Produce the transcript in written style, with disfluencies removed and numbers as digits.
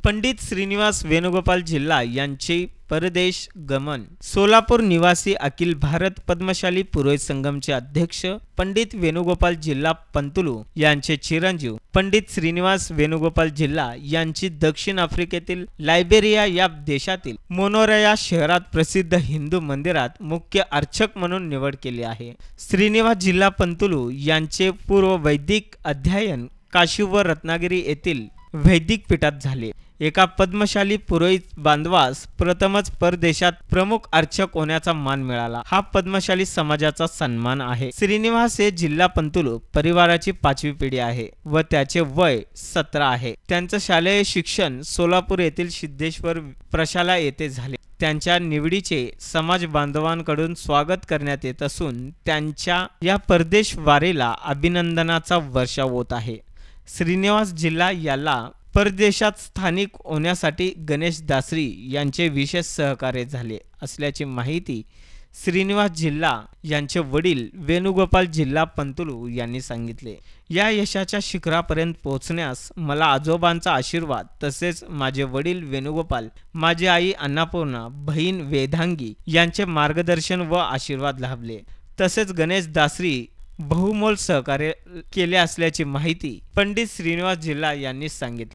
पंडित श्रीनिवास वेणुगोपाल जिल्हा यांचे परदेश गमन। सोलापूर निवासी अखिल भारत पद्मशाली पुरोहित संगमचे अध्यक्ष पंडित वेणुगोपाल जिल्हा पंतुलू यांचे चिरंजीव पंडित श्रीनिवास वेणुगोपाल जिल्हा यांची दक्षिण आफ्रिकेतील लायबेरिया या देशातील मोनोरा शहरात प्रसिद्ध हिंदू मंदिरात मुख्य अर्चक म्हणून निवड केली आहे। श्रीनिवास जिल्हा पंतुलू यांचे पूर्व वैदिक अध्ययन काशी व रत्नागिरी येथील वैदिक पीठात झाले। एका पद्मशाली पुरोहित बांधवास प्रथमच परदेशात प्रमुख अर्चक होण्याचा मान मिळाला। हा पद्मशाली समाजाचा सन्मान आहे। श्रीनिवास हे जिल्हा पंतुलू परिवाराची 5वी पिढी आहे व त्याचे वय 17 आहे। त्यांचं शालेय शिक्षण सोलापूर येथील सिद्धेश्वर प्रशाला येथे झाले। त्यांच्या निवडीचे समाज बांधवांकडून स्वागत करण्यात येत असून त्यांच्या या परदेश वारीला अभिनंदनाचा वर्षाव होत आहे। श्रीनिवास जिल्हा याला परदेशात स्थानिक होण्यासाठी गणेश दासरी यांचे विशेष सहकार्य झाले असल्याची माहिती श्रीनिवास जिल्हा यांचे वडील वेणुगोपाल जिल्हा पंतुलू यांनी सांगितले। या यशाच्या शिखरापर्यंत पोहोचण्यास मला आजोबांचा आशीर्वाद तसेच माझे वडील वेणुगोपाल, माझी आई अन्नपूर्णा, बहीण वेदांगी यांचे मार्गदर्शन व आशीर्वाद लाभले। तसेच गणेश दासरी बहुमोल सहकार्य केले असल्याची माहिती पंडित श्रीनिवास जिल्हा यांनी सांगितले।